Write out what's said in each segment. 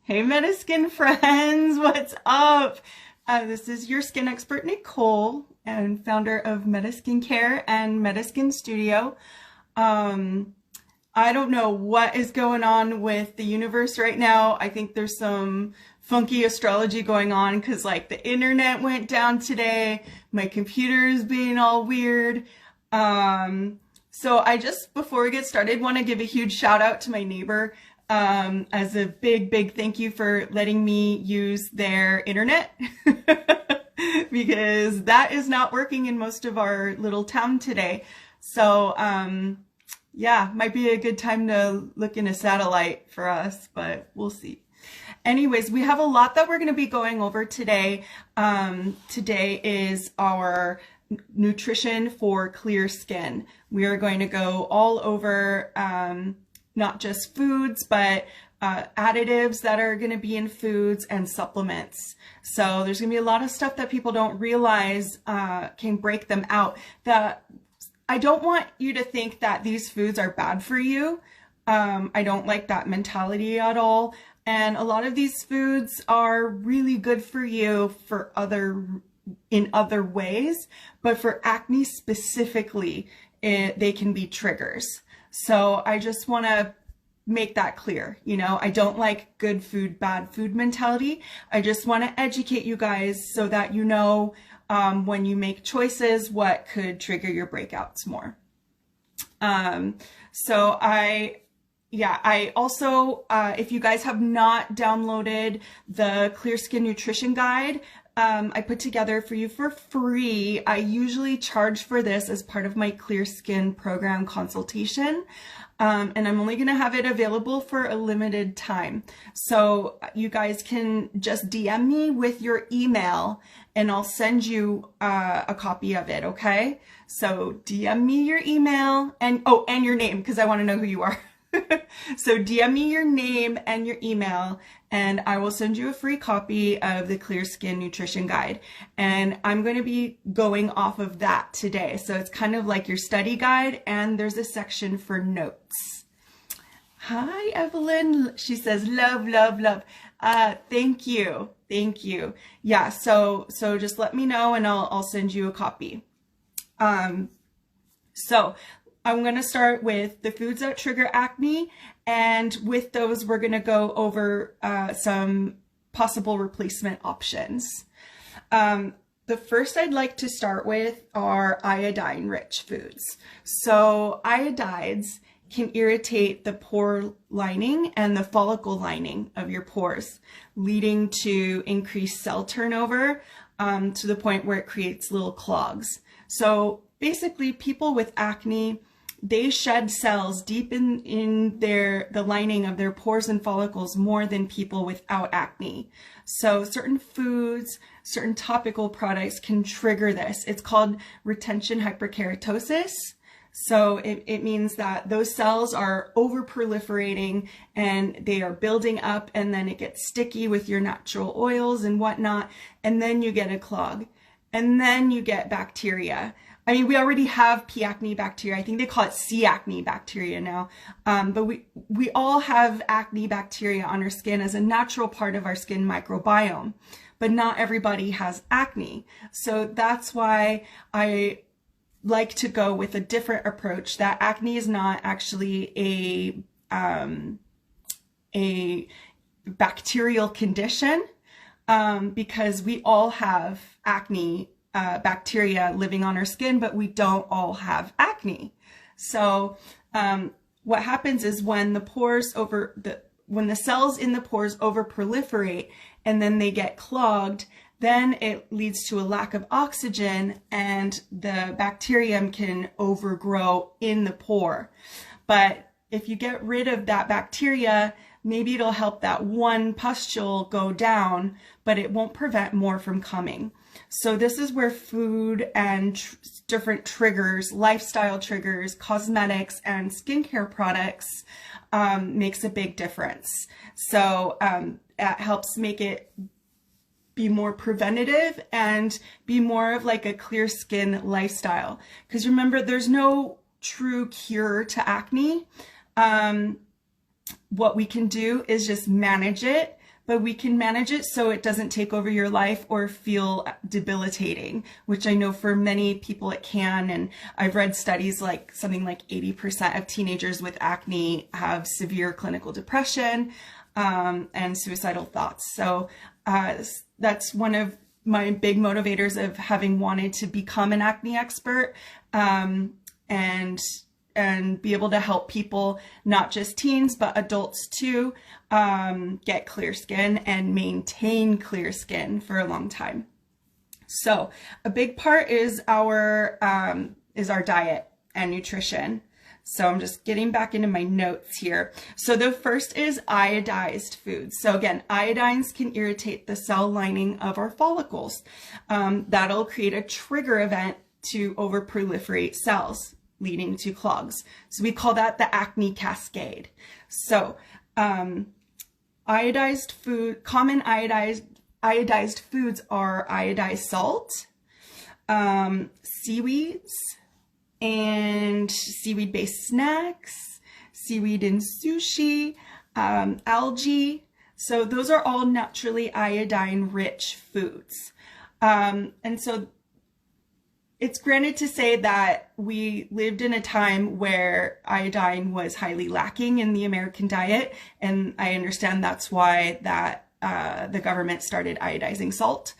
Hey Metaskin friends, what's up? This is your skin expert Nicole and founder of Metaskin Care and Metaskin Studio. I don't know what is going on with the universe right now. I think there's some funky astrology going on because like the internet went down today. My computer is being all weird. So I just, before we get started, want to give a huge shout out to my neighbor as a big thank you for letting me use their internet because that is not working in most of our little town today. So yeah, might be a good time to look in a satellite for us, but we'll see. Anyways, we have a lot that we're going to be going over today. Today is our nutrition for clear skin. We are going to go all over not just foods, but additives that are going to be in foods and supplements. So there's going to be a lot of stuff that people don't realize can break them out. I don't want you to think that these foods are bad for you. I don't like that mentality at all. And a lot of these foods are really good for you for in other ways, but for acne specifically, they can be triggers. So I just want to make that clear. You know, I don't like good food, bad food mentality. I just want to educate you guys so that you know when you make choices, what could trigger your breakouts more. So I also, if you guys have not downloaded the Clear Skin Nutrition Guide, I put together for you for free. I usually charge for this as part of my Clear Skin program consultation. And I'm only going to have it available for a limited time. So you guys can just DM me with your email and I'll send you a copy of it, okay? So DM me your email and your name because I want to know who you are. So DM me your name and your email and I will send you a free copy of the Clear Skin Nutrition Guide. And I'm going to be going off of that today. So it's kind of like your study guide and there's a section for notes. Hi, Evelyn. She says, love. Thank you. Thank you. Yeah. So just let me know and I'll send you a copy. So I'm going to start with the foods that trigger acne, and with those we're going to go over some possible replacement options. The first I'd like to start with are iodine-rich foods. So iodides can irritate the pore lining and the follicle lining of your pores, leading to increased cell turnover to the point where it creates little clogs. So basically people with acne, they shed cells deep in the lining of their pores and follicles more than people without acne. So certain foods, certain topical products can trigger this. It's called retention hyperkeratosis. So it means that those cells are over proliferating and they are building up and then it gets sticky with your natural oils and whatnot. And then you get a clog and then you get bacteria. I mean, we already have P. acne bacteria. I think they call it C. acne bacteria now. But we all have acne bacteria on our skin as a natural part of our skin microbiome. But not everybody has acne. So that's why I like to go with a different approach, that acne is not actually a bacterial condition, because we all have acne bacteria living on our skin, but we don't all have acne. So what happens is when when the cells in the pores over proliferate and then they get clogged, then it leads to a lack of oxygen and the bacterium can overgrow in the pore. But if you get rid of that bacteria, maybe it'll help that one pustule go down, but it won't prevent more from coming. So this is where food and different triggers, lifestyle triggers, cosmetics, and skincare products makes a big difference. So it helps make it be more preventative and be more of like a clear skin lifestyle. Because remember, there's no true cure to acne. What we can do is just manage it but we can manage it so it doesn't take over your life or feel debilitating, which I know for many people it can. And I've read studies like something like 80% of teenagers with acne have severe clinical depression and suicidal thoughts. So that's one of my big motivators of having wanted to become an acne expert, and be able to help people, not just teens, but adults too, get clear skin and maintain clear skin for a long time. So a big part is our diet and nutrition. So I'm just getting back into my notes here. So the first is iodized foods. So again, iodines can irritate the cell lining of our follicles. That'll create a trigger event to overproliferate cells, leading to clogs. So we call that the acne cascade. So common iodized foods are iodized salt, seaweeds, and seaweed-based snacks, seaweed in sushi, algae. So those are all naturally iodine-rich foods. And so it's granted to say that we lived in a time where iodine was highly lacking in the American diet, and I understand that's why the government started iodizing salt.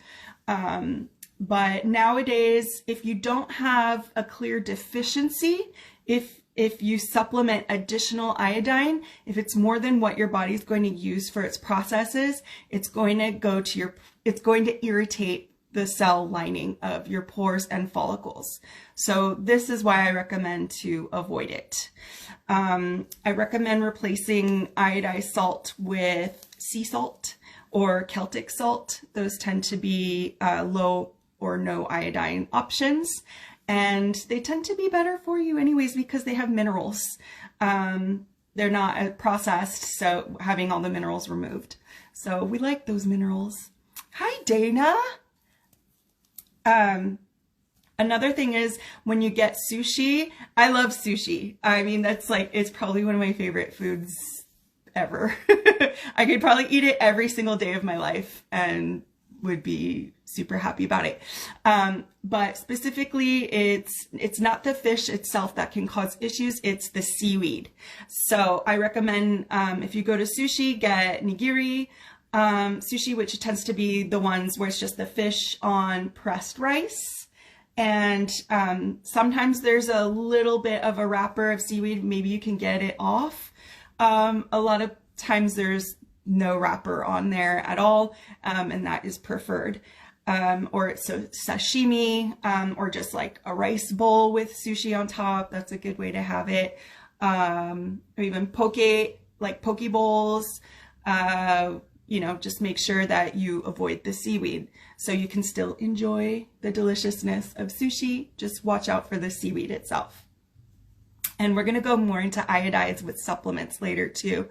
But nowadays, if you don't have a clear deficiency, if you supplement additional iodine, if it's more than what your body's going to use for its processes, it's going to irritate the cell lining of your pores and follicles. So this is why I recommend to avoid it. I recommend replacing iodized salt with sea salt or Celtic salt. Those tend to be low or no iodine options, and they tend to be better for you anyways because they have minerals. They're not processed, so having all the minerals removed. So we like those minerals. Hi, Dana. Another thing is when you get sushi, I love sushi. I mean, it's probably one of my favorite foods ever. I could probably eat it every single day of my life and would be super happy about it. But specifically, it's not the fish itself that can cause issues, it's the seaweed. So I recommend, if you go to sushi, get nigiri, sushi, which tends to be the ones where it's just the fish on pressed rice. And sometimes there's a little bit of a wrapper of seaweed. Maybe you can get it off. A lot of times there's no wrapper on there at all, and that is preferred. Or it's a sashimi, or just like a rice bowl with sushi on top. That's a good way to have it. Or even poke bowls. Just make sure that you avoid the seaweed so you can still enjoy the deliciousness of sushi. Just watch out for the seaweed itself. And we're going to go more into iodides with supplements later too.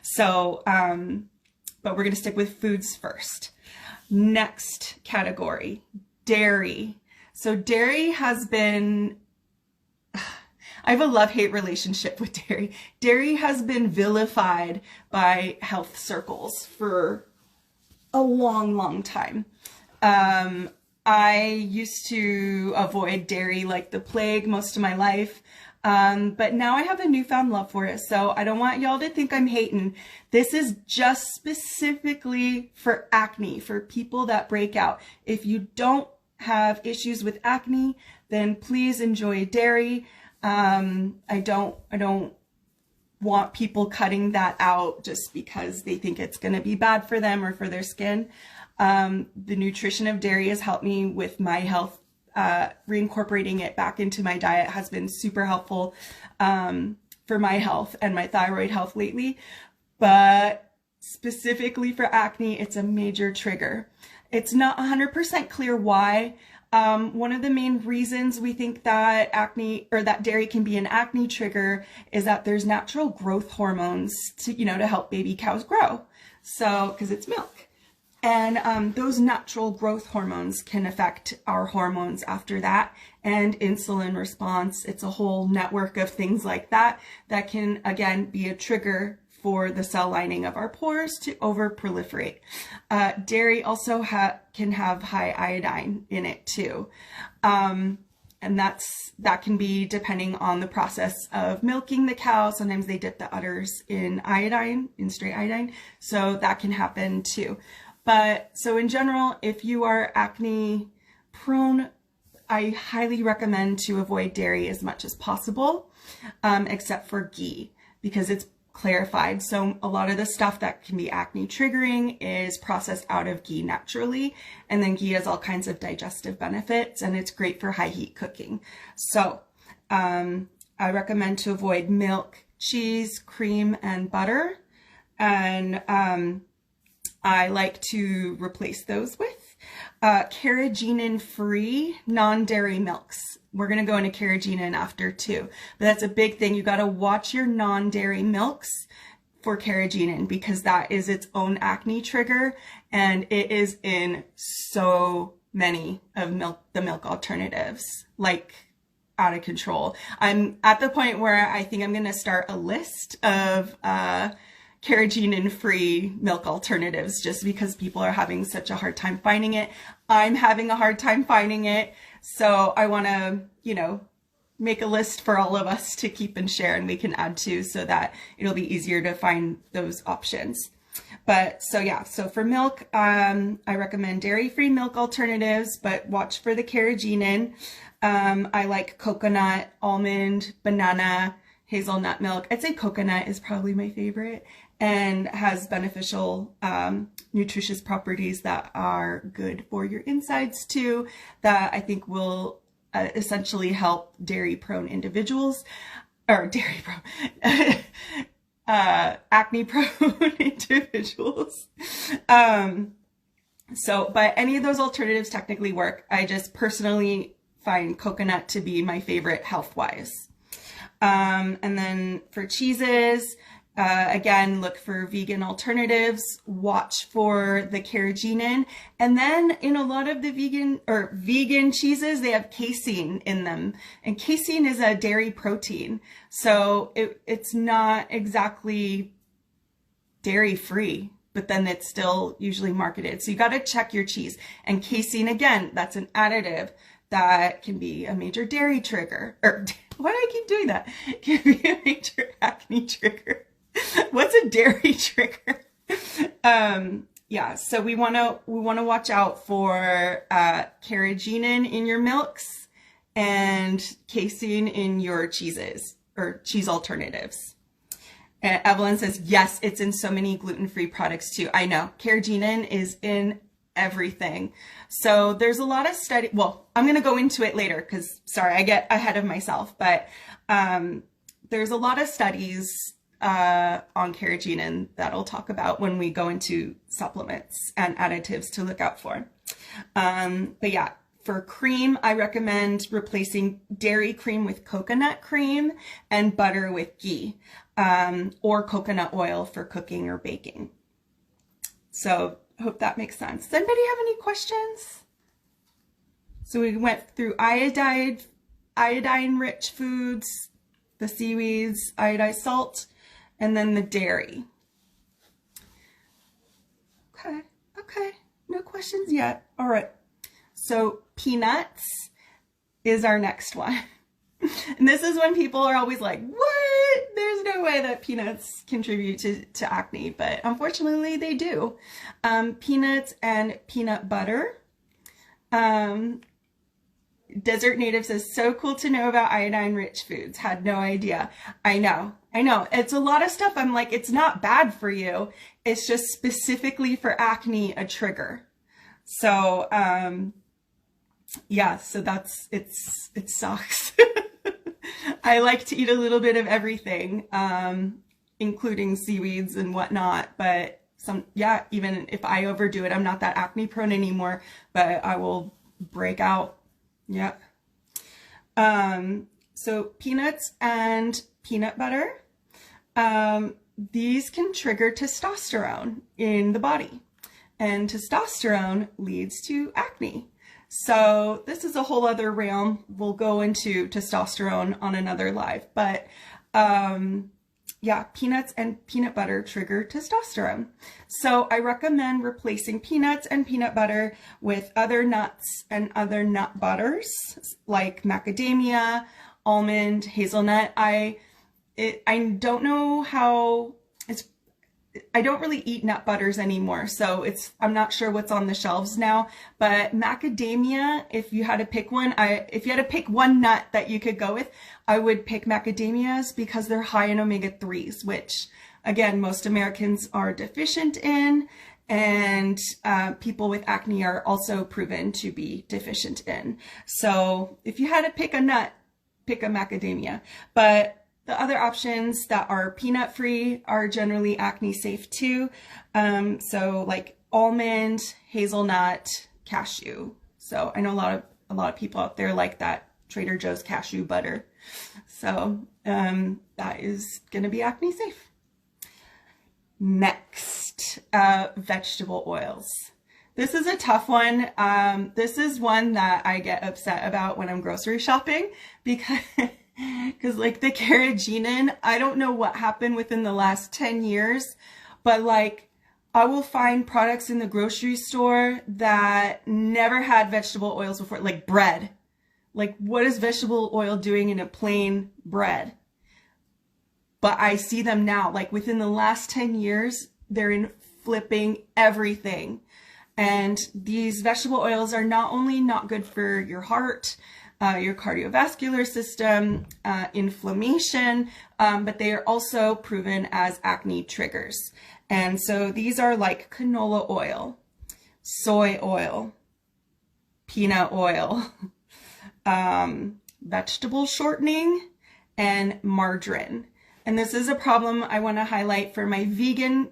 So, but we're going to stick with foods first. Next category, dairy. So dairy has been, I have a love-hate relationship with dairy. Dairy has been vilified by health circles for a long, long time. I used to avoid dairy like the plague most of my life. But now I have a newfound love for it. So I don't want y'all to think I'm hating. This is just specifically for acne, for people that break out. If you don't have issues with acne, then please enjoy dairy. I don't want people cutting that out just because they think it's going to be bad for them or for their skin. The nutrition of dairy has helped me with my health. Reincorporating it back into my diet has been super helpful for my health and my thyroid health lately. But specifically for acne, it's a major trigger. It's not 100% clear why. One of the main reasons we think that acne or that dairy can be an acne trigger is that there's natural growth hormones to help baby cows grow. So, because it's milk. And those natural growth hormones can affect our hormones after that, and insulin response. It's a whole network of things like that that can, again, be a trigger for the cell lining of our pores to over-proliferate. Dairy also can have high iodine in it too. And that can be depending on the process of milking the cow. Sometimes they dip the udders in iodine, in straight iodine. So that can happen too. But so in general, if you are acne prone, I highly recommend to avoid dairy as much as possible, except for ghee, because it's clarified. So a lot of the stuff that can be acne triggering is processed out of ghee naturally. And then ghee has all kinds of digestive benefits, and it's great for high heat cooking. So I recommend to avoid milk, cheese, cream, and butter. And I like to replace those with carrageenan-free non-dairy milks. We're going to go into carrageenan after too, but that's a big thing. You got to watch your non-dairy milks for carrageenan, because that is its own acne trigger, and it is in so many of the milk alternatives, like out of control. I'm at the point where I think I'm going to start a list of carrageenan-free milk alternatives, just because people are having such a hard time finding it. I'm having a hard time finding it. So I want to, you know, make a list for all of us to keep and share, and we can add to, so that it'll be easier to find those options. But so yeah, so for milk, I recommend dairy-free milk alternatives, but watch for the carrageenan. I like coconut, almond, banana, hazelnut milk. I'd say coconut is probably my favorite, and has beneficial nutritious properties that are good for your insides too, that I think will essentially help dairy-prone individuals, or acne-prone individuals. But any of those alternatives technically work. I just personally find coconut to be my favorite health-wise. And then for cheeses, again, look for vegan alternatives, watch for the carrageenan, and then in a lot of the vegan cheeses, they have casein in them, and casein is a dairy protein, so it's not exactly dairy free, but then it's still usually marketed. So you got to check your cheese. And casein, again, that's an additive that can be a major dairy trigger, or why do I keep doing that? It can be a major acne trigger. What's a dairy trigger? Yeah, so we want to watch out for carrageenan in your milks and casein in your cheeses or cheese alternatives. And Evelyn says, yes, it's in so many gluten-free products too. I know, carrageenan is in everything. So there's a lot of study. Well, I'm going to go into it later because, sorry, I get ahead of myself. But there's a lot of studies on carrageenan that I'll talk about when we go into supplements and additives to look out for. But yeah, for cream, I recommend replacing dairy cream with coconut cream and butter with ghee, or coconut oil for cooking or baking. So I hope that makes sense. Does anybody have any questions? So we went through iodine-rich foods, the seaweeds, iodized salt, and then the dairy. Okay, no questions yet. All right, so peanuts is our next one. And this is when people are always like, what? There's no way that peanuts contribute to acne, but unfortunately they do. Peanuts and peanut butter. Desert Native says, so cool to know about iodine-rich foods. Had no idea. I know. It's a lot of stuff. I'm like, it's not bad for you. It's just specifically for acne a trigger. So, yeah, so it sucks. I like to eat a little bit of everything, including seaweeds and whatnot, but yeah, even if I overdo it, I'm not that acne prone anymore, but I will break out. Yeah. So peanuts and peanut butter, these can trigger testosterone in the body, and testosterone leads to acne. So this is a whole other realm. We'll go into testosterone on another live, but yeah, peanuts and peanut butter trigger testosterone. So I recommend replacing peanuts and peanut butter with other nuts and other nut butters like macadamia, almond, hazelnut. I don't know how I don't really eat nut butters anymore, so I'm not sure what's on the shelves now, but macadamia, if you had to pick one, if you had to pick one nut that you could go with, I would pick macadamias because they're high in omega-3s, which again, most Americans are deficient in, and people with acne are also proven to be deficient in. So if you had to pick a nut, pick a macadamia. But the other options that are peanut free are generally acne safe too. So like almond, hazelnut, cashew. So I know a lot of people out there like that Trader Joe's cashew butter. So that is going to be acne safe. Next, vegetable oils. This is a tough one. This is one that I get upset about when I'm grocery shopping because like the carrageenan, I don't know what happened within the last 10 years, but like I will find products in the grocery store that never had vegetable oils before, like bread. Like what is vegetable oil doing in a plain bread? But I see them now, like within the last 10 years, they're in flipping everything. And these vegetable oils are not only not good for your heart, your cardiovascular system, inflammation, but they are also proven as acne triggers. And so these are like canola oil, soy oil, peanut oil, vegetable shortening, and margarine. And this is a problem I want to highlight for my vegan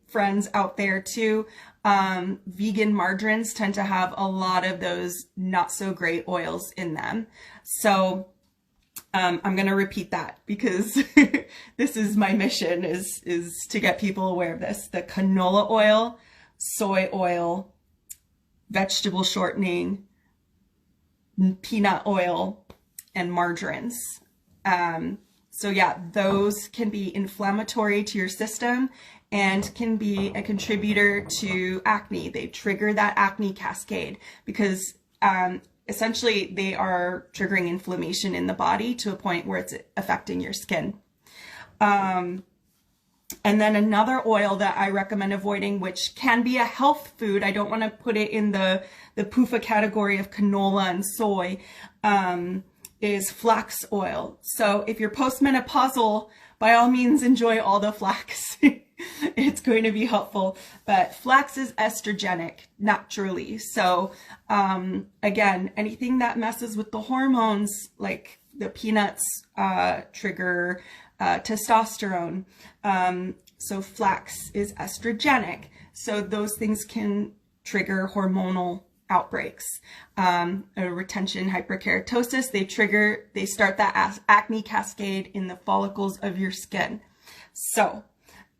friends out there too. Vegan margarines tend to have a lot of those not so great oils in them. So I'm going to repeat that because this is my mission is to get people aware of this. The canola oil, soy oil, vegetable shortening, peanut oil, and margarines. So yeah, those can be inflammatory to your system and can be a contributor to acne. They trigger that acne cascade because essentially they are triggering inflammation in the body to a point where it's affecting your skin. And then another oil that I recommend avoiding, which can be a health food, I don't want to put it in the PUFA category of canola and soy, is flax oil. So if you're postmenopausal, by all means enjoy all the flax. It's going to be helpful, but flax is estrogenic naturally. So again, anything that messes with the hormones, like the peanuts trigger testosterone. So flax is estrogenic. So those things can trigger hormonal outbreaks. Retention hyperkeratosis, they start that acne cascade in the follicles of your skin. So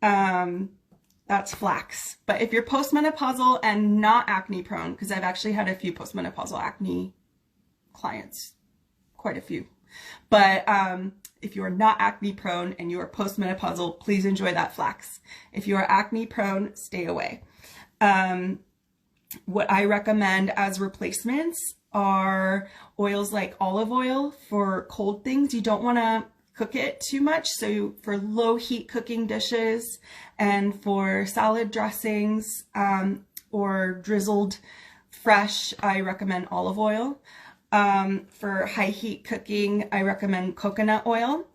that's flax. But if you're postmenopausal and not acne prone, because I've actually had a few postmenopausal acne clients, quite a few. But if you are not acne prone and you are postmenopausal, please enjoy that flax. If you are acne prone, stay away. What I recommend as replacements are oils like olive oil for cold things. You don't want to cook it too much. So for low heat cooking dishes and for salad dressings or drizzled fresh, I recommend olive oil. For high heat cooking, I recommend coconut oil.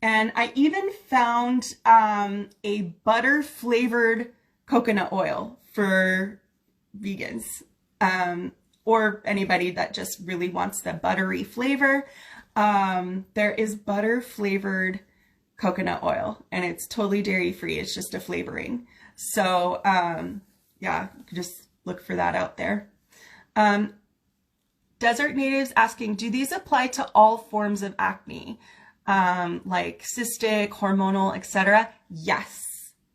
And I even found a butter flavored coconut oil for vegans or anybody that just really wants the buttery flavor. There is butter flavored coconut oil and it's totally dairy free. It's just a flavoring. So yeah, you can just look for that out there. Desert Natives asking, do these apply to all forms of acne, like cystic, hormonal, etc.? Yes.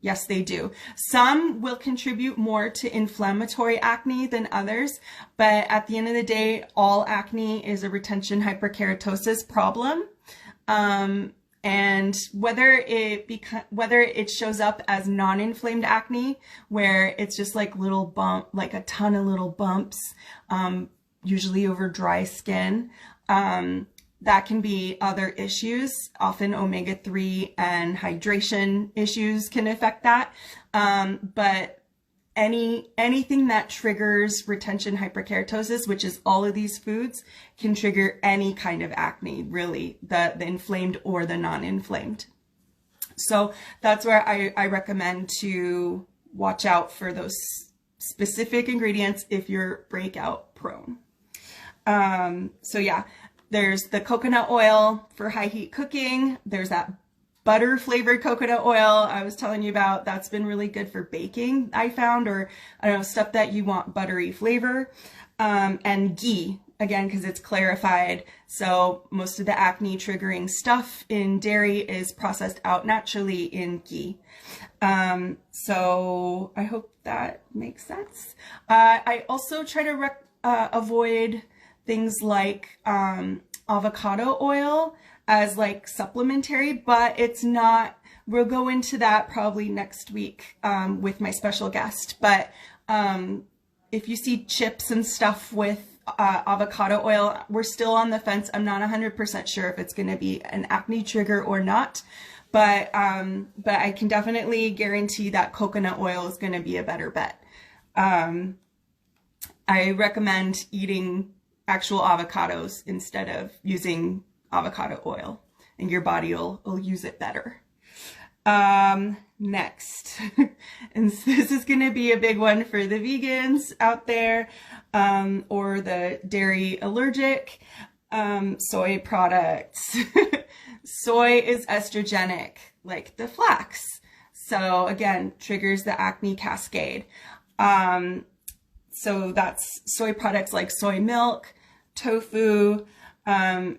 Yes, they do. Some will contribute more to inflammatory acne than others, but at the end of the day, all acne is a retention hyperkeratosis problem. And whether it shows up as non-inflamed acne, where it's just like little bump, like a ton of little bumps, usually over dry skin, that can be other issues. Often omega-3 and hydration issues can affect that. But anything that triggers retention hyperkeratosis, which is all of these foods, can trigger any kind of acne, really, the inflamed or the non-inflamed. So that's where I recommend to watch out for those specific ingredients if you're breakout prone. So yeah, there's the coconut oil for high heat cooking. There's that butter flavored coconut oil I was telling you about. That's been really good for baking, I found, or I don't know, stuff that you want buttery flavor. And ghee, again, because it's clarified. So most of the acne triggering stuff in dairy is processed out naturally in ghee. So I hope that makes sense. I also try to avoid things like avocado oil as like supplementary, but it's not, we'll go into that probably next week with my special guest. But if you see chips and stuff with avocado oil, we're still on the fence. I'm not 100% sure if it's going to be an acne trigger or not, but I can definitely guarantee that coconut oil is going to be a better bet. I recommend eating actual avocados instead of using avocado oil, and your body will use it better. Next, and this is going to be a big one for the vegans out there, or the dairy allergic, soy products. Soy is estrogenic, like the flax. So again, triggers the acne cascade. So that's soy products like soy milk, tofu,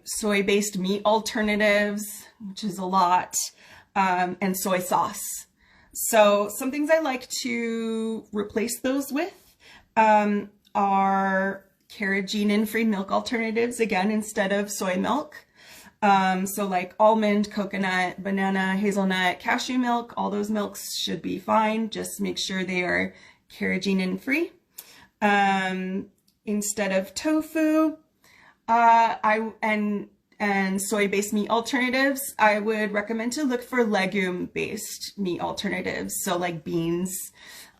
soy-based meat alternatives, which is a lot, and soy sauce. So some things I like to replace those with are carrageenan-free milk alternatives, again, instead of soy milk. So like almond, coconut, banana, hazelnut, cashew milk, all those milks should be fine. Just make sure they are carrageenan-free. Instead of tofu, and soy-based meat alternatives, I would recommend to look for legume-based meat alternatives. So like beans.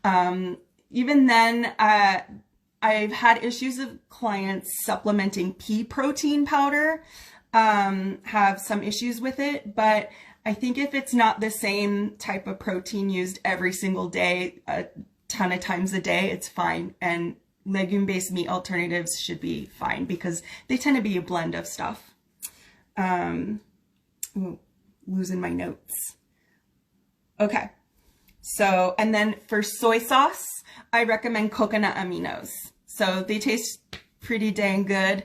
Even then, I've had issues of clients supplementing pea protein powder, have some issues with it, but I think if it's not the same type of protein used every single day, a ton of times a day, it's fine. And legume-based meat alternatives should be fine because they tend to be a blend of stuff. Ooh, losing my notes. Okay. So, and then for soy sauce, I recommend coconut aminos. So they taste pretty dang good.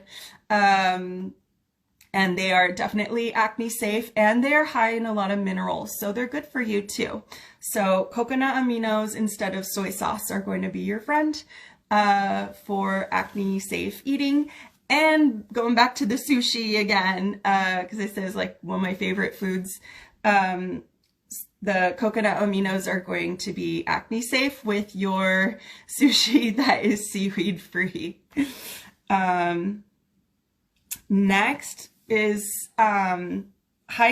And they are definitely acne safe, and they're high in a lot of minerals. So they're good for you too. So coconut aminos instead of soy sauce are going to be your friend for acne safe eating. And going back to the sushi again, because it says like one of my favorite foods, the coconut aminos are going to be acne safe with your sushi that is seaweed free. Next is high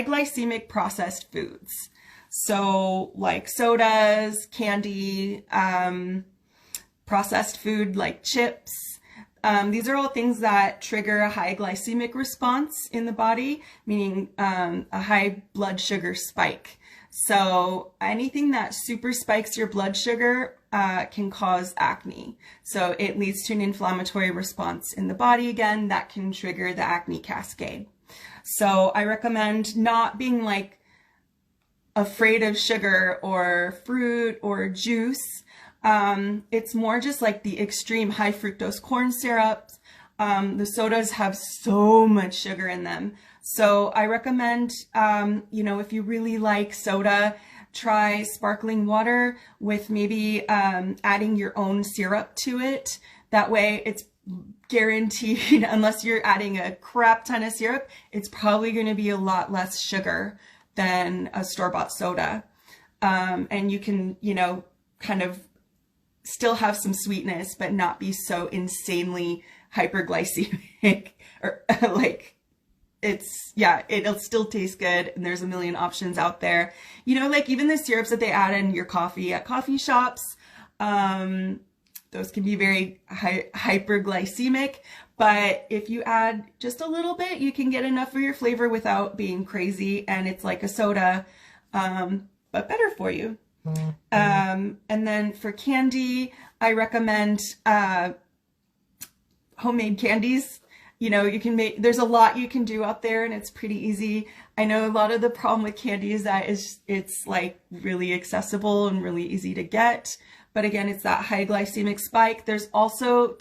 glycemic processed foods. So like sodas, candy, processed food like chips. These are all things that trigger a high glycemic response in the body, meaning a high blood sugar spike. So anything that super spikes your blood sugar can cause acne. So it leads to an inflammatory response in the body again that can trigger the acne cascade. So I recommend not being like afraid of sugar or fruit or juice. It's more just like the extreme high fructose corn syrups. The sodas have so much sugar in them. So I recommend, you know, if you really like soda, try sparkling water with maybe adding your own syrup to it. That way it's guaranteed, unless you're adding a crap ton of syrup, it's probably going to be a lot less sugar than a store-bought soda. And you can, you know, kind of still have some sweetness, but not be so insanely hyperglycemic or like it'll still taste good. And there's a million options out there. You know, like even the syrups that they add in your coffee at coffee shops, those can be very hyperglycemic, but if you add just a little bit, you can get enough for your flavor without being crazy. And it's like a soda, but better for you. And then for candy, I recommend homemade candies. You know, you can make, there's a lot you can do out there and it's pretty easy. I know a lot of the problem with candy is that it's like really accessible and really easy to get. But again, it's that high glycemic spike. There's also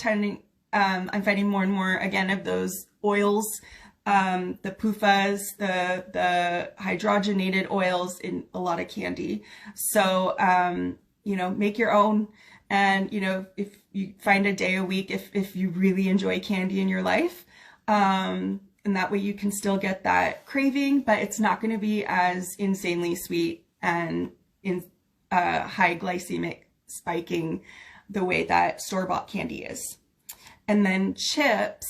I'm finding more and more again of those oils, the PUFAs, the hydrogenated oils in a lot of candy. So, you know, make your own. And, you know, if you find a day a week, if you really enjoy candy in your life, and that way you can still get that craving, but it's not going to be as insanely sweet and high glycemic spiking the way that store-bought candy is. And then chips.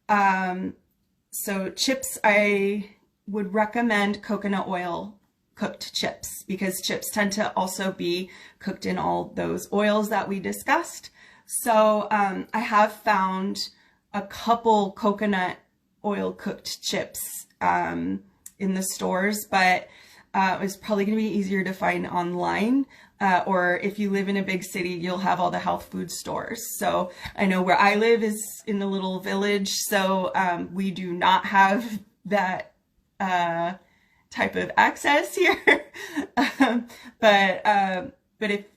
So chips, I would recommend coconut oil cooked chips because chips tend to also be cooked in all those oils that we discussed. So I have found a couple coconut oil cooked chips in the stores, but it's probably going to be easier to find online. Or if you live in a big city, you'll have all the health food stores. So I know where I live is in a little village, so we do not have that type of access here. But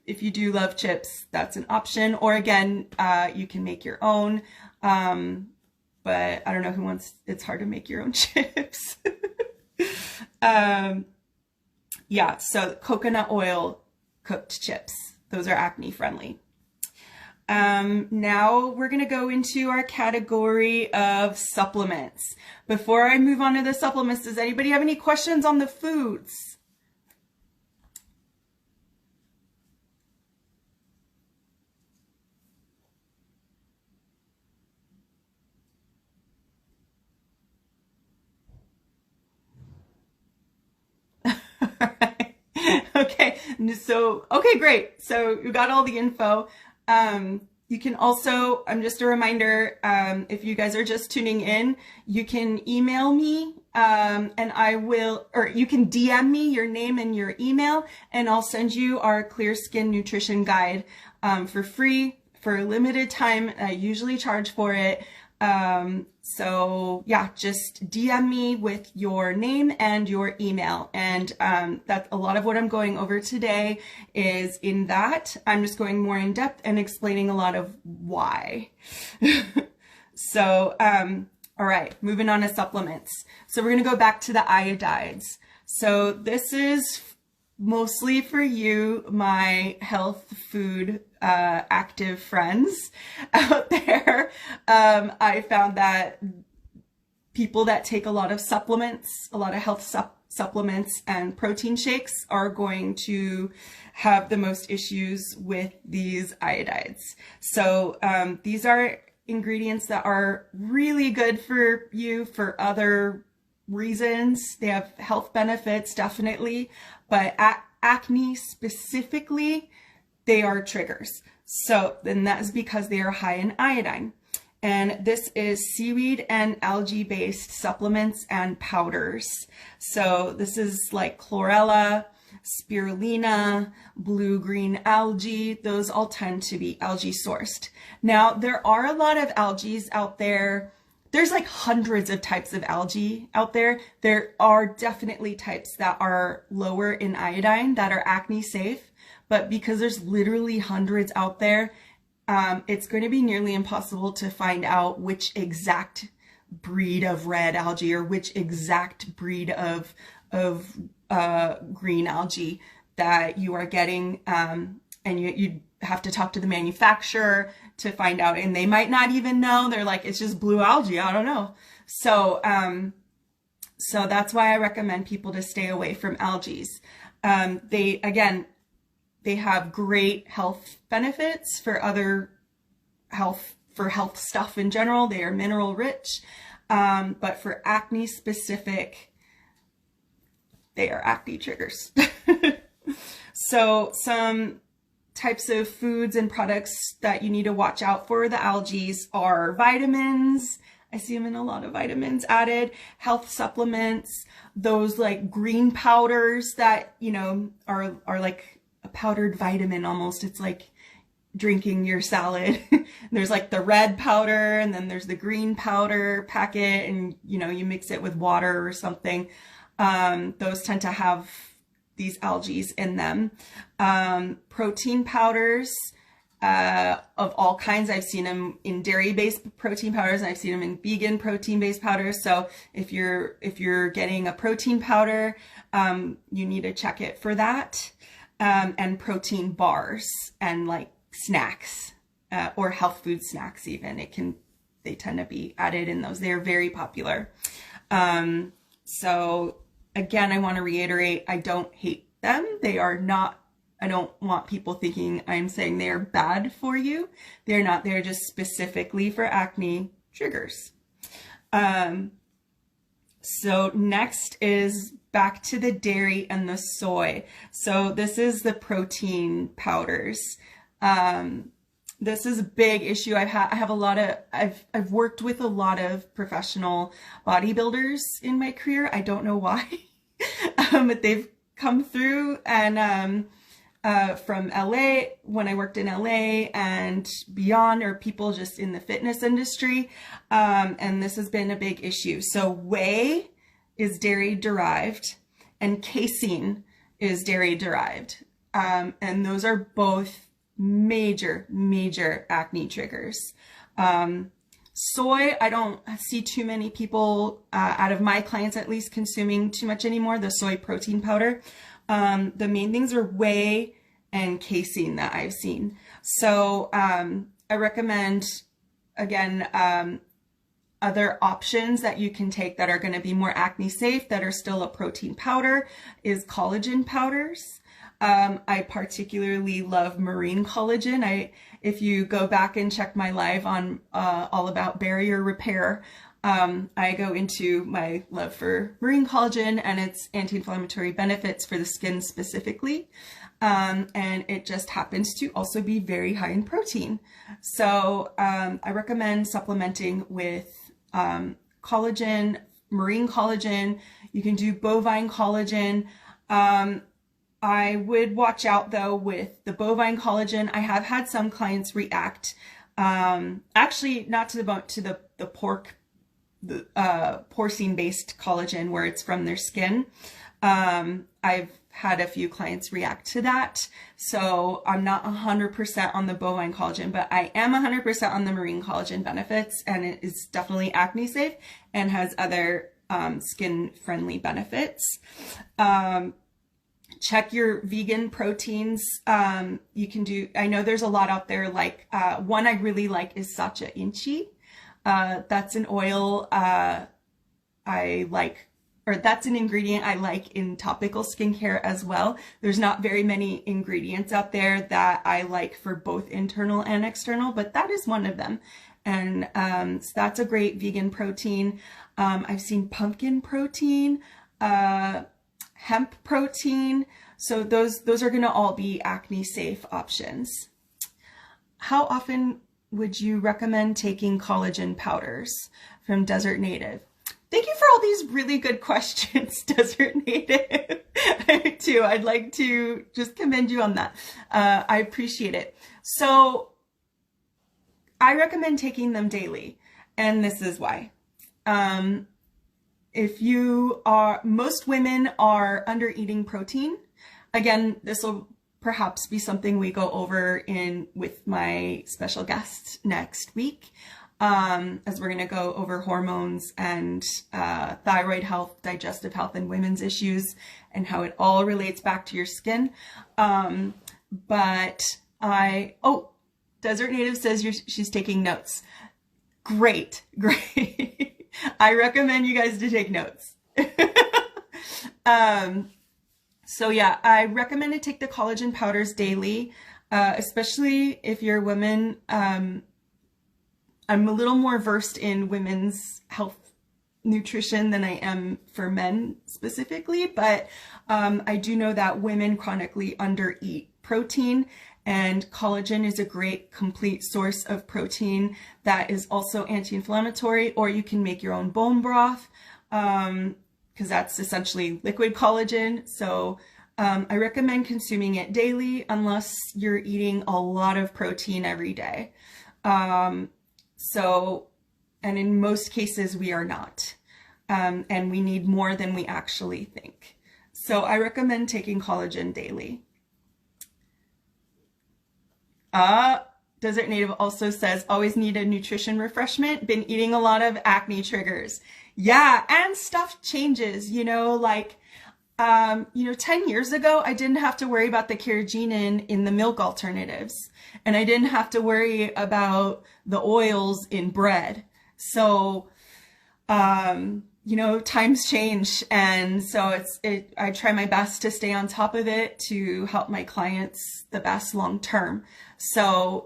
if you do love chips, that's an option. Or again, you can make your own. But I don't know it's hard to make your own chips. Yeah, so coconut oil cooked chips. Those are acne friendly. Now we're going to go into our category of supplements. Before I move on to the supplements, does anybody have any questions on the foods? Okay, okay, great. So you got all the info. You can also, just a reminder, if you guys are just tuning in, you can email me, and or you can DM me your name and your email, and I'll send you our Clear Skin Nutrition Guide, for free for a limited time. I usually charge for it. So yeah, just DM me with your name and your email. And that's a lot of what I'm going over today is in that. I'm just going more in depth and explaining a lot of why. So, all right, moving on to supplements. So we're going to go back to the iodides. So this is mostly for you, my health food active friends out there. I found that people that take a lot of supplements, a lot of health supplements and protein shakes are going to have the most issues with these iodides. So these are ingredients that are really good for you for other reasons. They have health benefits, definitely, but acne specifically, they are triggers. So then that is because they are high in iodine. And this is seaweed and algae based supplements and powders. So this is like chlorella, spirulina, blue-green algae. Those all tend to be algae sourced. Now, there are a lot of algae out there. There's like hundreds of types of algae out there. There are definitely types that are lower in iodine that are acne safe, but because there's literally hundreds out there, it's going to be nearly impossible to find out which exact breed of red algae or which exact breed of green algae that you are getting, and you have to talk to the manufacturer to find out, and they might not even know. They're like, it's just blue algae, I don't know. So So that's why I recommend people to stay away from algae. They have great health benefits for health stuff in general. They are mineral rich. But for acne specific, they are acne triggers. So some types of foods and products that you need to watch out for the algae are vitamins. I see them in a lot of vitamins added, health supplements, those like green powders that, you know, are like a powdered vitamin almost. It's like drinking your salad. There's like the red powder, and then there's the green powder packet, and you know, you mix it with water or something. Those tend to have these algae in them. Protein powders of all kinds. I've seen them in dairy-based protein powders, and I've seen them in vegan protein-based powders. So if you're getting a protein powder, you need to check it for that. And protein bars and like snacks, or health food snacks even. They tend to be added in those. They're very popular. So again, I want to reiterate, I don't hate them. They are not, I don't want people thinking I'm saying they are bad for you. They're not. They're just specifically for acne triggers. So next is back to the dairy and the soy. So this is the protein powders. This is a big issue. I've worked with a lot of professional bodybuilders in my career. I don't know why, but they've come through, and from LA, when I worked in LA and beyond, or people just in the fitness industry, and this has been a big issue. So whey is dairy derived, and casein is dairy derived, and those are both major acne triggers. Soy, I don't see too many people, out of my clients at least, consuming too much anymore, the soy protein powder. The main things are whey and casein that I've seen. So I recommend, again, other options that you can take that are going to be more acne safe, that are still a protein powder, is collagen powders. I particularly love marine collagen. If you go back and check my live on all about barrier repair, I go into my love for marine collagen and its anti-inflammatory benefits for the skin specifically. And it just happens to also be very high in protein. So I recommend supplementing with collagen, marine collagen. You can do bovine collagen. I would watch out though with the bovine collagen. I have had some clients react, actually not to the pork, porcine based collagen where it's from their skin. I've had a few clients react to that. So I'm not 100% on the bovine collagen, but I am 100% on the marine collagen benefits, and it is definitely acne safe and has other skin friendly benefits. Check your vegan proteins. You can do, I know there's a lot out there, like one I really like is Sacha Inchi. That's an oil I like, or that's an ingredient I like in topical skincare as well. There's not very many ingredients out there that I like for both internal and external, but that is one of them. And so that's a great vegan protein. I've seen pumpkin protein, hemp protein. So those are going to all be acne safe options. How often would you recommend taking collagen powders from Desert Native? Thank you for all these really good questions, Desert Native. Too. I'd like to just commend you on that. I appreciate it. So I recommend taking them daily, and this is why. Most women are under eating protein. Again, this will perhaps be something we go over with my special guest next week, as we're going to go over hormones and thyroid health, digestive health, and women's issues, and how it all relates back to your skin. Desert Native says she's taking notes. Great. I recommend you guys to take notes. um, so yeah, I recommend to take the collagen powders daily, especially if you're a woman. I'm a little more versed in women's health nutrition than I am for men specifically, but I do know that women chronically undereat protein, and collagen is a great complete source of protein that is also anti-inflammatory, or you can make your own bone broth, because that's essentially liquid collagen. So I recommend consuming it daily unless you're eating a lot of protein every day. And in most cases we are not, and we need more than we actually think. So I recommend taking collagen daily. Desert Native also says, always need a nutrition refreshment. Been eating a lot of acne triggers. Yeah, and stuff changes, like, 10 years ago, I didn't have to worry about the carrageenan in the milk alternatives, and I didn't have to worry about the oils in bread. So, times change, and so I try my best to stay on top of it to help my clients the best long term. So,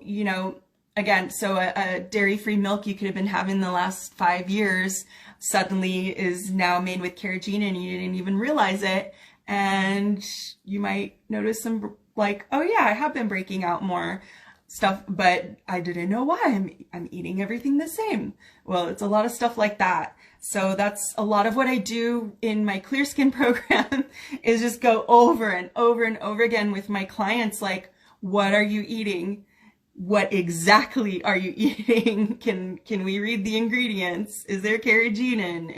again, so a dairy-free milk you could have been having the last 5 years suddenly is now made with carrageenan and you didn't even realize it. And you might notice some like, oh yeah, I have been breaking out more stuff, but I didn't know why. I'm eating everything the same. Well, it's a lot of stuff like that. So that's a lot of what I do in my Clear Skin program is just go over and over and over again with my clients. Like, what are you eating? What exactly are you eating? Can we read the ingredients? Is there carrageenan?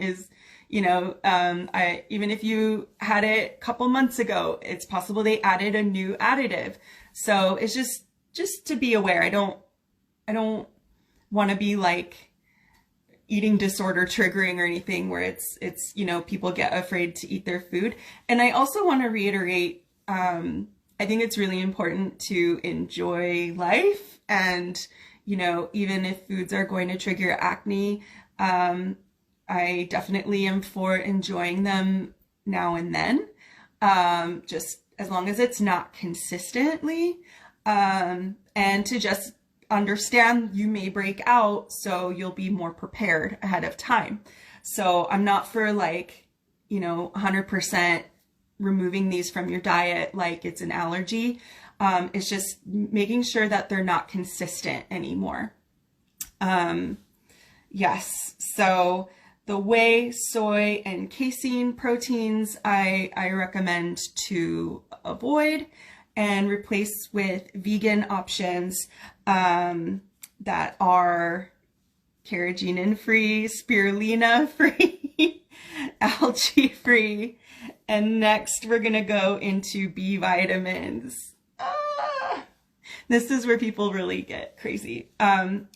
Even if you had it a couple months ago, it's possible they added a new additive. So it's just to be aware. I don't want to be like eating disorder triggering or anything where it's people get afraid to eat their food. And I also want to reiterate, I think it's really important to enjoy life, and even if foods are going to trigger acne, I definitely am for enjoying them now and then, just as long as it's not consistently, and to just understand you may break out, so you'll be more prepared ahead of time. So I'm not for 100% removing these from your diet like it's an allergy. It's just making sure that they're not consistent anymore. Yes, so the whey, soy, and casein proteins I recommend to avoid and replace with vegan options that are carrageenan-free, spirulina-free, algae-free. And next we're gonna go into B vitamins. This is where people really get crazy.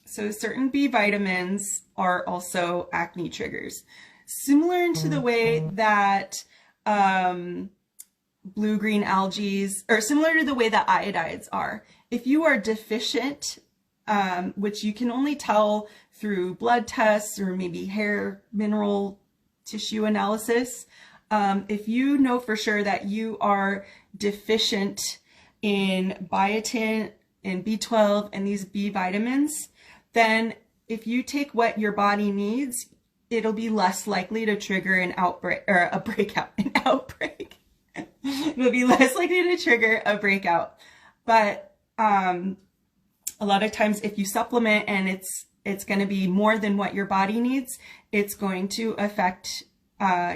So certain B vitamins are also acne triggers. Similar to the way that blue-green algae, or similar to the way that iodides are. If you are deficient, which you can only tell through blood tests or maybe hair mineral tissue analysis, if you know for sure that you are deficient in biotin and B12 and these B vitamins, then if you take what your body needs, it'll be less likely to trigger an outbreak or an outbreak. It'll be less likely to trigger a breakout. But a lot of times if you supplement and it's going to be more than what your body needs, it's going to affect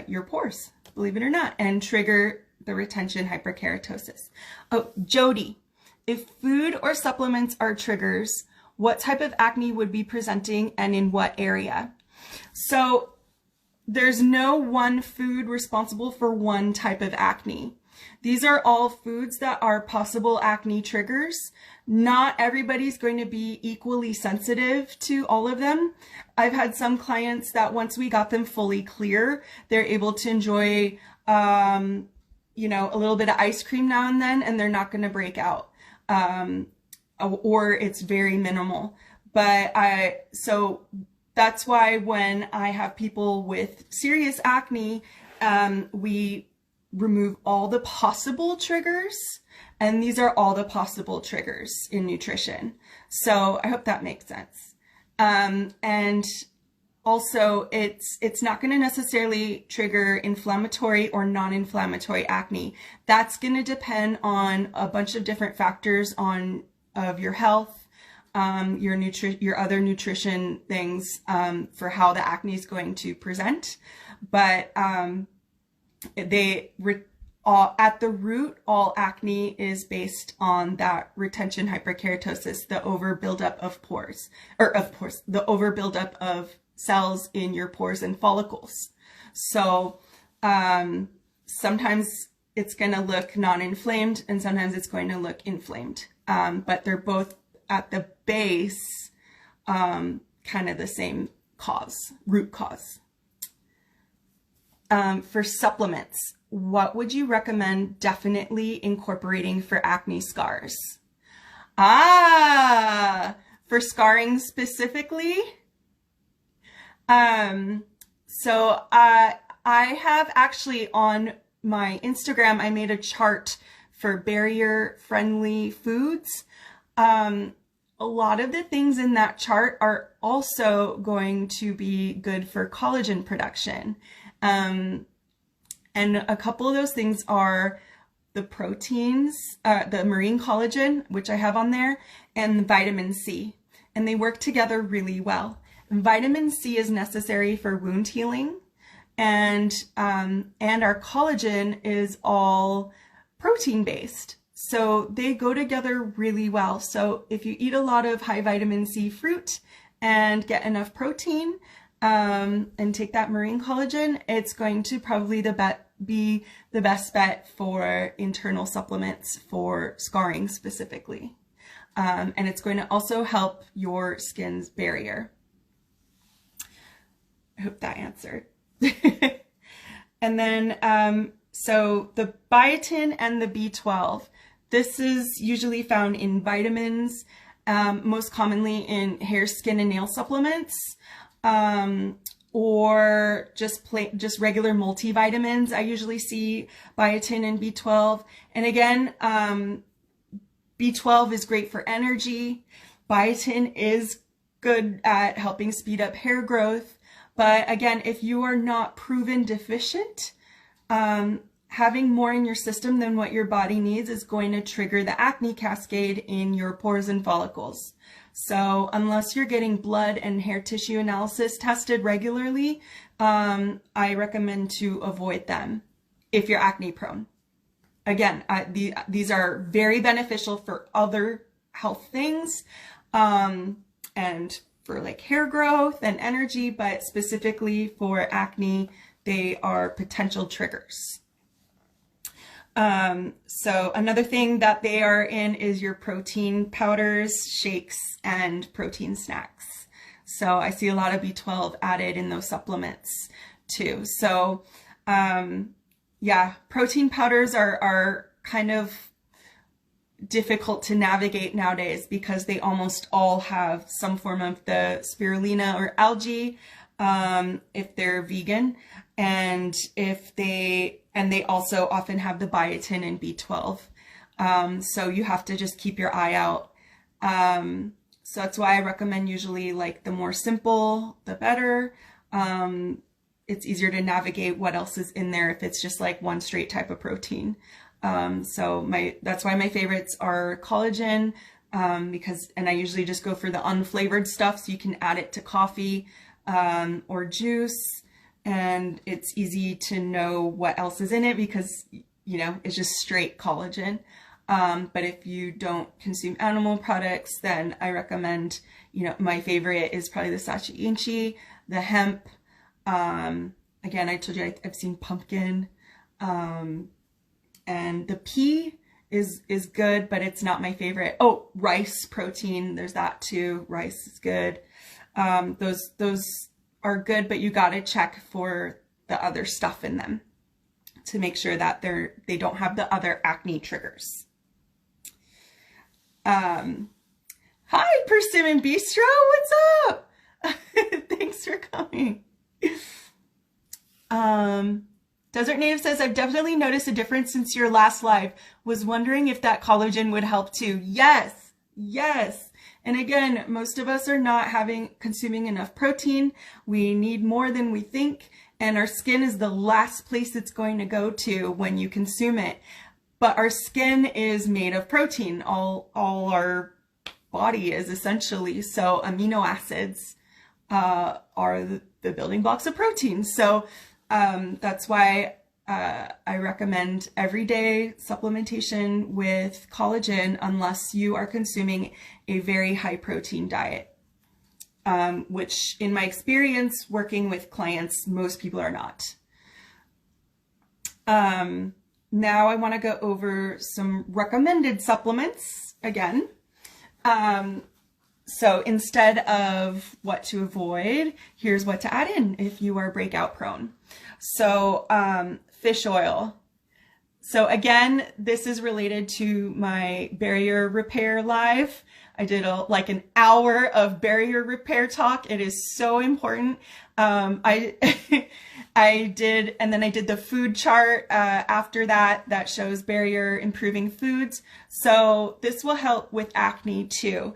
your pores, believe it or not, and trigger the retention hyperkeratosis. Oh, Jody, if food or supplements are triggers, what type of acne would be presenting and in what area? So there's no one food responsible for one type of acne. These are all foods that are possible acne triggers. Not everybody's going to be equally sensitive to all of them. I've had some clients that once we got them fully clear, they're able to enjoy, a little bit of ice cream now and then, and they're not going to break out, or it's very minimal. So that's why when I have people with serious acne, we remove all the possible triggers, and these are all the possible triggers in nutrition. So I hope that makes sense. And also, it's not going to necessarily trigger inflammatory or non-inflammatory acne. That's going to depend on a bunch of different factors of your health, your other nutrition things, for how the acne is going to present. But at the root, all acne is based on that retention hyperkeratosis, the over buildup of pores, the over buildup of cells in your pores and follicles. So sometimes it's going to look non-inflamed and sometimes it's going to look inflamed, but they're both at the base kind of the same root cause. For supplements, what would you recommend definitely incorporating for acne scars? For scarring specifically? So I have actually on my Instagram, I made a chart for barrier-friendly foods. A lot of the things in that chart are also going to be good for collagen production. And a couple of those things are the proteins, the marine collagen, which I have on there, and vitamin C. And they work together really well. Vitamin C is necessary for wound healing, and our collagen is all protein based. So they go together really well. So if you eat a lot of high vitamin C fruit and get enough protein, and take that marine collagen, it's going to probably be the best bet for internal supplements for scarring specifically. And it's going to also help your skin's barrier. I hope that answered. And then, so the biotin and the B12, this is usually found in vitamins, most commonly in hair, skin, and nail supplements, or just regular multivitamins. I usually see biotin and B12. And again, B12 is great for energy. Biotin is good at helping speed up hair growth. But again, if you are not proven deficient, having more in your system than what your body needs is going to trigger the acne cascade in your pores and follicles. So unless you're getting blood and hair tissue analysis tested regularly, I recommend to avoid them if you're acne prone. Again, these are very beneficial for other health things, and for like hair growth and energy, but specifically for acne, they are potential triggers. So another thing that they are in is your protein powders, shakes, and protein snacks. So I see a lot of B12 added in those supplements too. So yeah, protein powders are kind of difficult to navigate nowadays because they almost all have some form of the spirulina or algae, if they're vegan, and they also often have the biotin and B12. So you have to just keep your eye out. So that's why I recommend usually like the more simple, the better. It's easier to navigate what else is in there if it's just like one straight type of protein. So that's why my favorites are collagen, and I usually just go for the unflavored stuff so you can add it to coffee, or juice, and it's easy to know what else is in it because, you know, it's just straight collagen. But if you don't consume animal products, then I recommend, you know, my favorite is probably the Sachi Inchi, the hemp. Again, I told you I've seen pumpkin, and the pea is good, but it's not my favorite. Oh, rice protein, there's that too. Rice is good. Those are good, but you gotta check for the other stuff in them to make sure that they don't have the other acne triggers. Hi, Persimmon Bistro, what's up? Thanks for coming. Desert Native says, I've definitely noticed a difference since your last live. Was wondering if that collagen would help too. Yes, yes. And again, most of us are not consuming enough protein. We need more than we think. And our skin is the last place it's going to go to when you consume it. But our skin is made of protein. All our body is essentially. So amino acids are the building blocks of protein. So that's why I recommend everyday supplementation with collagen unless you are consuming a very high protein diet, which in my experience working with clients, most people are not. Now I want to go over some recommended supplements again. So instead of what to avoid, here's what to add in if you are breakout prone. So fish oil. So again, this is related to my barrier repair live. I did like an hour of barrier repair talk. It is so important. I did, and then I did the food chart after that shows barrier improving foods. So this will help with acne too.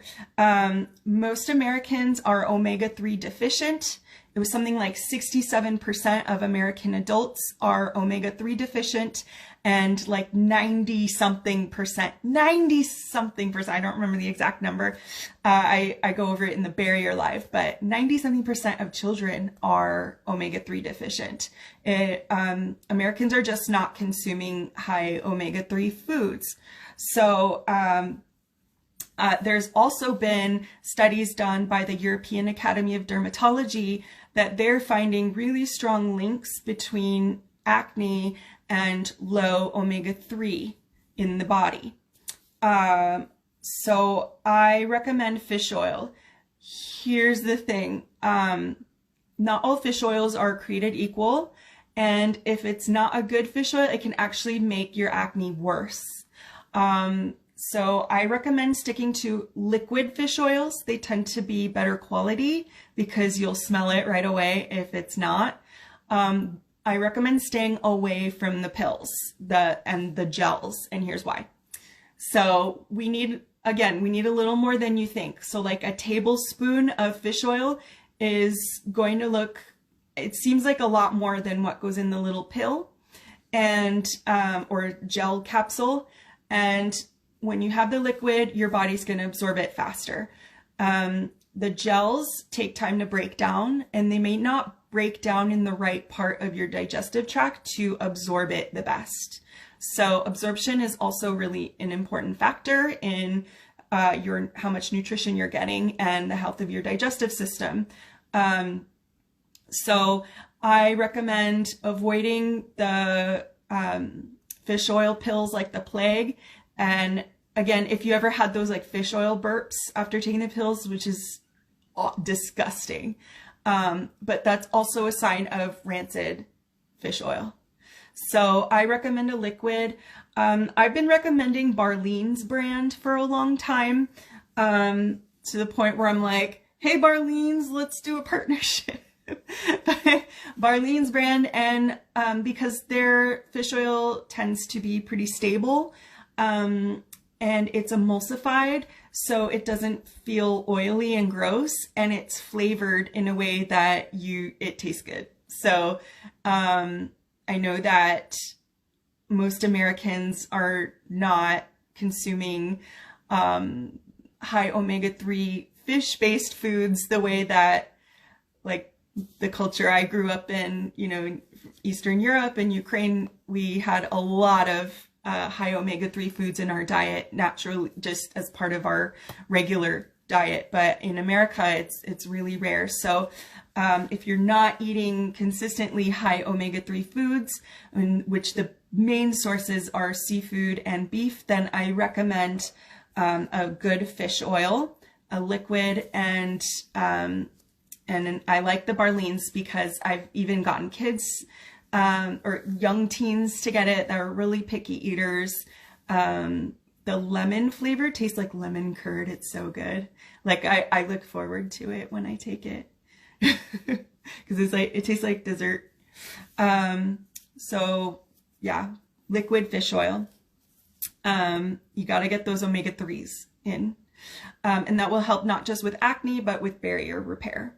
Most Americans are omega-3 deficient. It was something like 67% of American adults are omega-3 deficient, and like 90 something percent, I don't remember the exact number. I go over it in the barrier live, but 90 something percent of children are omega-3 deficient. Americans are just not consuming high omega-3 foods. So, there's also been studies done by the European Academy of Dermatology that they're finding really strong links between acne and low omega-3 in the body. So I recommend fish oil. Here's the thing. Not all fish oils are created equal. And if it's not a good fish oil, it can actually make your acne worse. So I recommend sticking to liquid fish oils. They tend to be better quality because you'll smell it right away if it's not. I recommend staying away from the pills and the gels, and here's why. So we need a little more than you think. So like a tablespoon of fish oil is going to look, it seems like a lot more than what goes in the little pill and or gel capsule. And when you have the liquid, your body's going to absorb it faster. The gels take time to break down, and they may not break down in the right part of your digestive tract to absorb it the best. So absorption is also really an important factor in how much nutrition you're getting and the health of your digestive system. So I recommend avoiding the fish oil pills like the plague. And again, if you ever had those like fish oil burps after taking the pills, which is disgusting, but that's also a sign of rancid fish oil. So I recommend a liquid. I've been recommending Barlean's brand for a long time, to the point where I'm like, hey, Barlean's, let's do a partnership. Barlean's brand, and because their fish oil tends to be pretty stable, and it's emulsified, so it doesn't feel oily and gross, and it's flavored in a way that it tastes good. So I know that most Americans are not consuming high omega-3 fish-based foods the way that, like, the culture I grew up in, Eastern Europe and Ukraine, we had a lot of high omega-3 foods in our diet, naturally, just as part of our regular diet. But in America, it's really rare. So if you're not eating consistently high omega-3 foods, which the main sources are seafood and beef, then I recommend a good fish oil, a liquid, and I like the Barlean's because I've even gotten kids or young teens to get it that are really picky eaters. The lemon flavor tastes like lemon curd. It's so good. Like I look forward to it when I take it because it tastes like dessert. So yeah, liquid fish oil. You got to get those omega-3s in. And that will help not just with acne, but with barrier repair.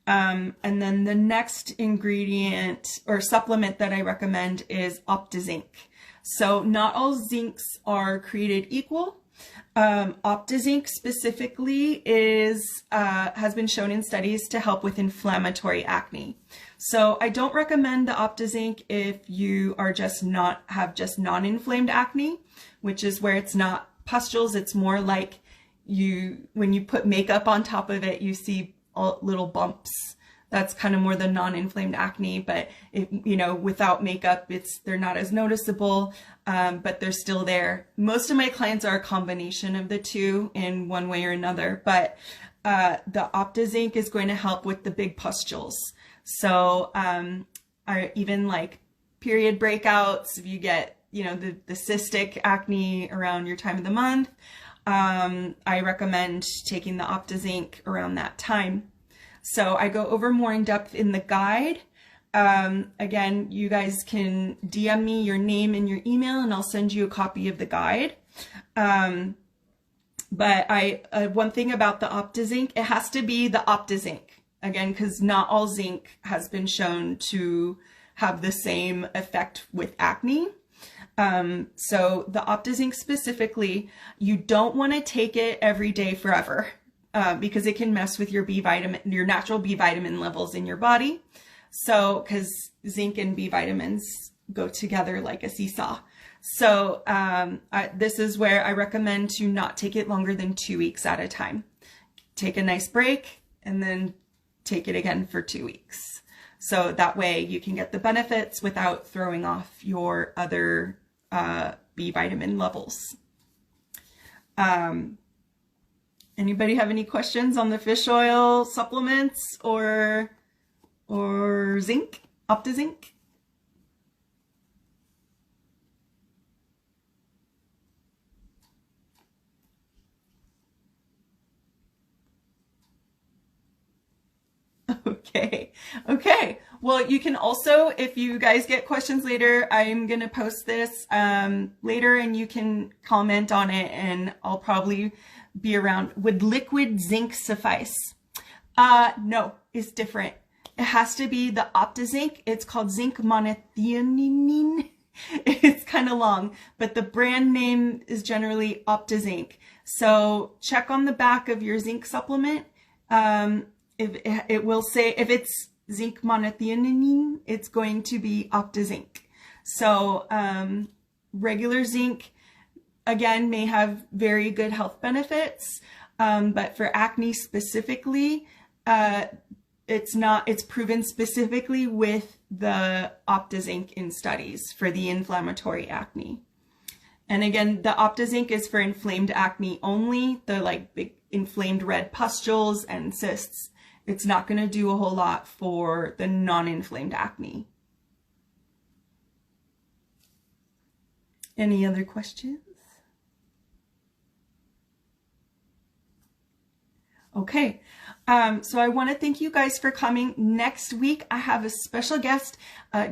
And then the next ingredient or supplement that I recommend is OptiZinc. So not all zincs are created equal. OptiZinc specifically has been shown in studies to help with inflammatory acne. So I don't recommend the OptiZinc if you are have non-inflamed acne, which is where it's not pustules. It's more like when you put makeup on top of it, you see little bumps. That's kind of more the non-inflamed acne, but without makeup, they're not as noticeable, but they're still there. Most of my clients are a combination of the two in one way or another, but the OptiZinc is going to help with the big pustules. So even like period breakouts, if you get the cystic acne around your time of the month, I recommend taking the OptiZinc around that time. So I go over more in depth in the guide. Again, you guys can DM me your name and your email and I'll send you a copy of the guide. But one thing about the OptiZinc, it has to be the OptiZinc. Again, because not all zinc has been shown to have the same effect with acne. So the OptiZinc specifically, you don't want to take it every day forever. Because it can mess with your your natural B vitamin levels in your body. So, because zinc and B vitamins go together like a seesaw. So, this is where I recommend to not take it longer than 2 weeks at a time. Take a nice break and then take it again for 2 weeks. So that way you can get the benefits without throwing off your other B vitamin levels. Anybody have any questions on the fish oil supplements or zinc, OptiZinc? Okay. Well, you can also, if you guys get questions later, I'm going to post this later and you can comment on it and I'll probably be around. Would liquid zinc suffice? No, it's different. It has to be the OptiZinc. It's called zinc monothionine. It's kind of long, but the brand name is generally OptiZinc. So check on the back of your zinc supplement. It will say, if it's zinc monothionine, it's going to be OptiZinc. So regular zinc, again, may have very good health benefits, but for acne specifically, it's proven specifically with the OptiZinc in studies for the inflammatory acne. And again, the OptiZinc is for inflamed acne only, the like big inflamed red pustules and cysts. It's not going to do a whole lot for the non-inflamed acne. Any other questions? Okay, so I want to thank you guys for coming. Next week, I have a special guest,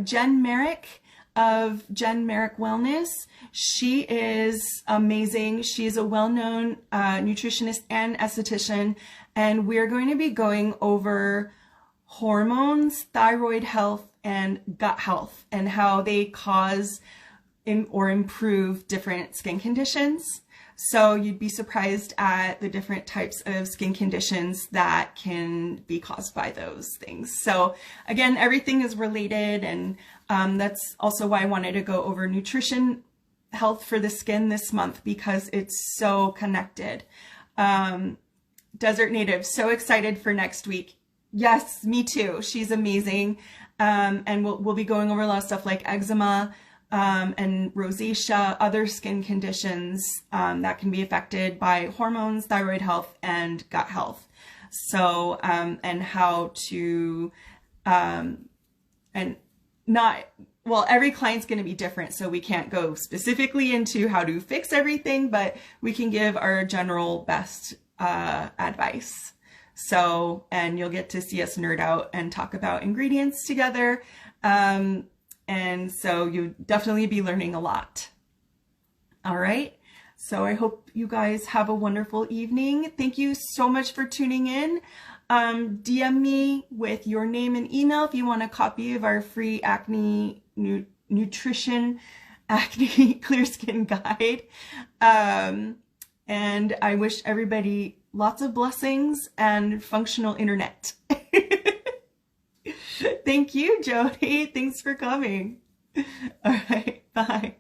Jen Merrick of Jen Merrick Wellness. She is amazing. She's a well-known nutritionist and esthetician, and we're going to be going over hormones, thyroid health, and gut health, and how they cause or improve different skin conditions. So you'd be surprised at the different types of skin conditions that can be caused by those things. So again, everything is related, and that's also why I wanted to go over nutrition health for the skin this month, because it's so connected. Desert Native, so excited for next week. Yes, me too. She's amazing. And we'll be going over a lot of stuff like eczema, and rosacea, other skin conditions that can be affected by hormones, thyroid health, and gut health. So, and how to, every client's going to be different, so we can't go specifically into how to fix everything, but we can give our general best advice. So, and you'll get to see us nerd out and talk about ingredients together. And so you'll definitely be learning a lot. All right. So I hope you guys have a wonderful evening. Thank you so much for tuning in. DM me with your name and email if you want a copy of our free acne nutrition acne clear skin guide. And I wish everybody lots of blessings and functional internet. Thank you, Jody. Thanks for coming. All right. Bye.